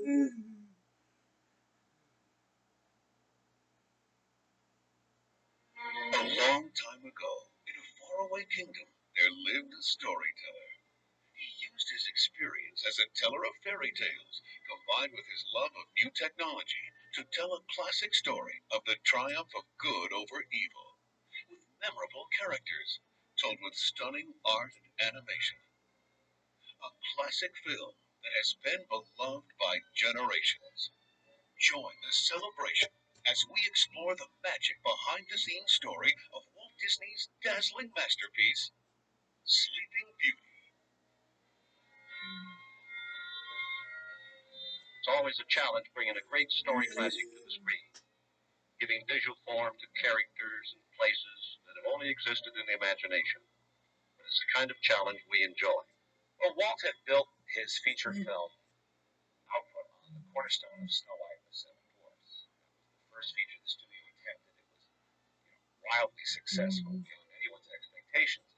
A long time ago, in a faraway kingdom, there lived a storyteller. He used his experience as a teller of fairy tales, combined with his love of new technology, to tell a classic story of the triumph of good over evil, with memorable characters, told with stunning art and animation. A classic film that has been beloved by generations. Join the celebration as we explore the magic behind the scenes story of Walt Disney's dazzling masterpiece, Sleeping Beauty. It's always a challenge bringing a great story classic to the screen, giving visual form to characters and places that have only existed in the imagination. But it's the kind of challenge we enjoy. Well, Walt had built his feature film output on the cornerstone of Snow White and the Seven Dwarfs. The first feature the studio attempted. It was wildly successful beyond anyone's expectations,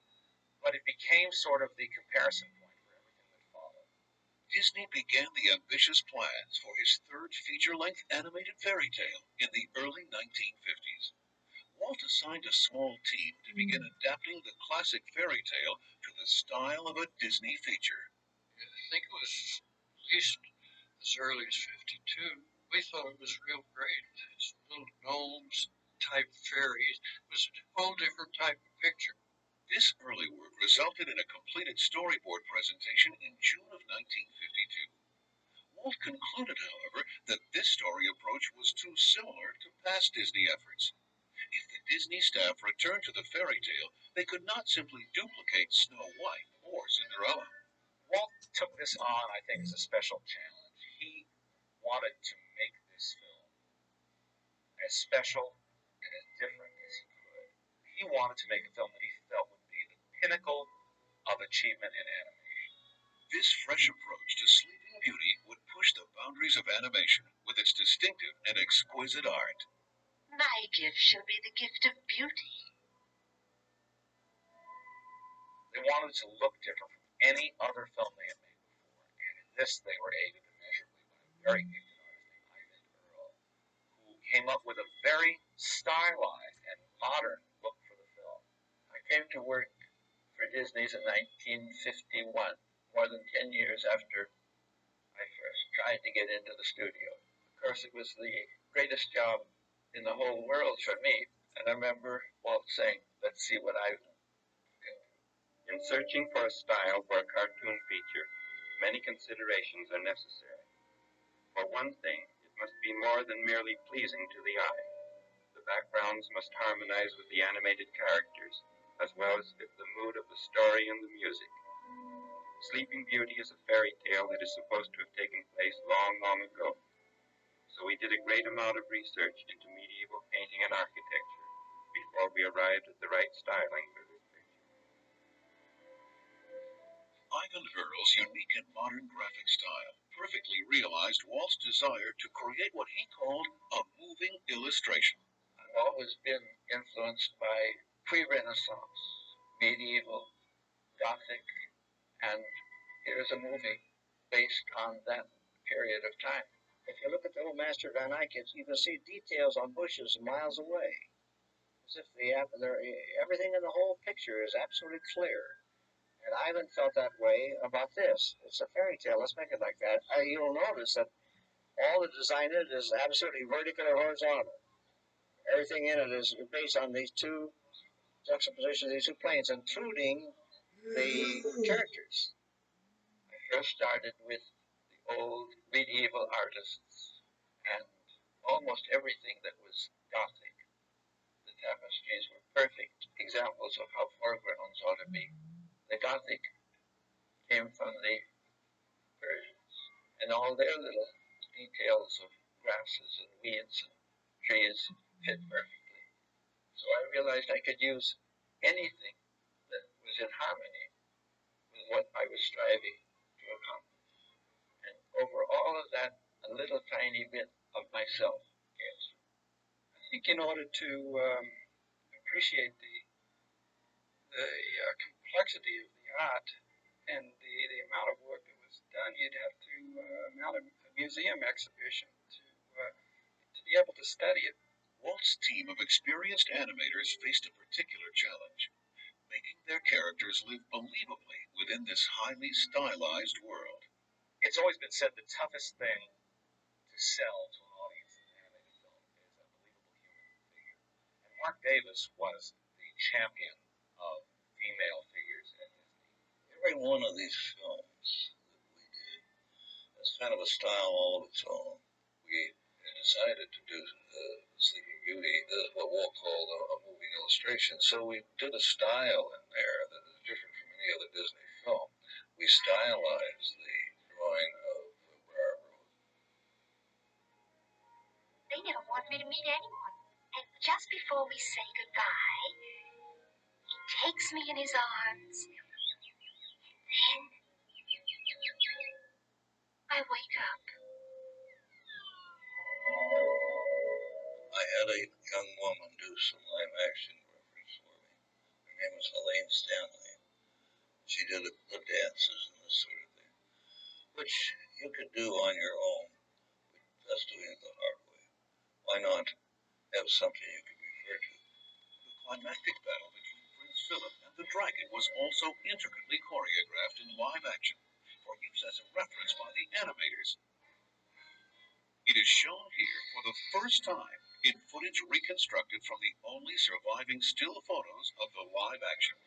but it became sort of the comparison point for everything that followed. Disney began the ambitious plans for his third feature-length animated fairy tale in the early 1950s. Walt assigned a small team to begin adapting the classic fairy tale to the style of a Disney feature. I think it was at least as early as 52. We thought it was real great. It's little gnomes type fairies. It was a whole different type of picture. This early work resulted in a completed storyboard presentation in June of 1952. Walt concluded, however, that this story approach was too similar to past Disney efforts. If the Disney staff returned to the fairy tale, they could not simply duplicate Snow White or Cinderella. Walt took this on, I think, as a special challenge. He wanted to make this film as special and as different as he could. He wanted to make a film that he felt would be the pinnacle of achievement in animation. This fresh approach to Sleeping Beauty would push the boundaries of animation with its distinctive and exquisite art. My gift shall be the gift of beauty. They wanted to look different from any other film they had made before, and in this they were aided immeasurably by a very gifted artist named Ivan Earl, who came up with a very stylized and modern look for the film. I came to work for Disney's in 1951, more than 10 years after I first tried to get into the studio. Of course, it was the greatest job in the whole world for me, and I remember Walt saying, "Let's see what I can do." In searching for a style for a cartoon feature, many considerations are necessary. For one thing, it must be more than merely pleasing to the eye. The backgrounds must harmonize with the animated characters, as well as fit the mood of the story and the music. Sleeping Beauty is a fairy tale that is supposed to have taken place long, long ago. So we did a great amount of research into medieval painting and architecture before we arrived at the right styling for this picture. Ivan Earl's unique and modern graphic style perfectly realized Walt's desire to create what he called a moving illustration. I've always been influenced by pre-Renaissance, medieval, Gothic, and here's a movie based on that period of time. If you look at the old Master Van Eyck, you can see details on bushes miles away, as if everything in the whole picture is absolutely clear. And Ivan felt that way about this. It's a fairy tale. Let's make it like that. You'll notice that all the design in it is absolutely vertical or horizontal. Everything in it is based on these two juxtapositions, these two planes, including the characters. I first started with the old medieval artists and almost everything that was Gothic. The tapestries were perfect examples of how foregrounds ought to be. The Gothic came from the Persians, and all their little details of grasses and weeds and trees fit perfectly. So I realized I could use anything that was in harmony with what I was striving to accomplish. And over all of that, a little tiny bit of myself came through. I think in order to appreciate the complexity of the art and the amount of work that was done, you'd have to museum exhibition to be able to study it. Walt's team of experienced animators faced a particular challenge, making their characters live believably within this highly stylized world. It's always been said the toughest thing to sell to an audience in an animated film is a believable human figure. And Mark Davis was the champion of female figures at Disney. Every one of these films that we did has kind of a style all of its own. We decided to do Sleeping Beauty, what Walt called a moving illustration. So we did a style in there that is different from any other Disney film. We stylized the drawing of Briar Rose. They never want me to meet anyone. And just before we say goodbye, he takes me in his arms. Then I wake up. I had a young woman do some live action reference for me. Her name was Helene Stanley. She did the dances and this sort of thing, which you could do on your own, but that's doing it the hard way. Why not have something you could refer to? The climactic battle between Prince Philip and the dragon was also intricately choreographed in live action for use as a reference by the animators. It is shown here for the first time in footage reconstructed from the only surviving still photos of the live action.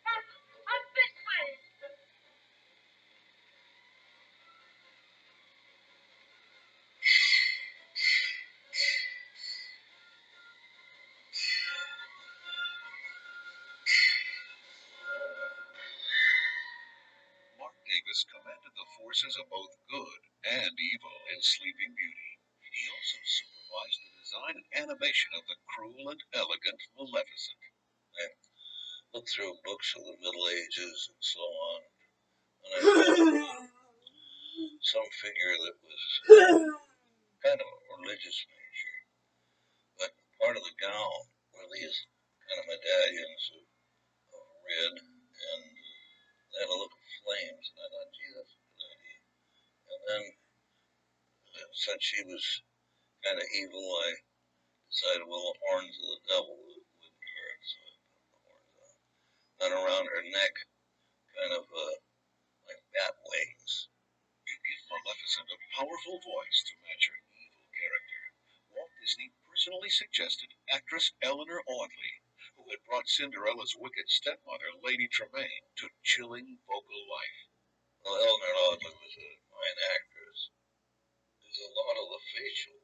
Up this way. Mark Davis commanded the forces of both good and evil in Sleeping Beauty. He also supervised the design and animation of the cruel and elegant Maleficent. I looked through books of the Middle Ages and so on, and I found some figure that was kind of a religious nature, but part of the gown were these kind of medallions of red, and they had a look of flames, and I thought, gee, that's a good idea. And then, since she was kind of evil, I decided, well, the horns of the devil wouldn't hurt, so I put the horns on. Then around her neck, kind of like bat wings. To give Maleficent a powerful voice to match her evil character, Walt Disney personally suggested actress Eleanor Audley, who had brought Cinderella's wicked stepmother, Lady Tremaine, to chilling vocal life. Well, Eleanor Audley was a fine actress. There's a lot of the facial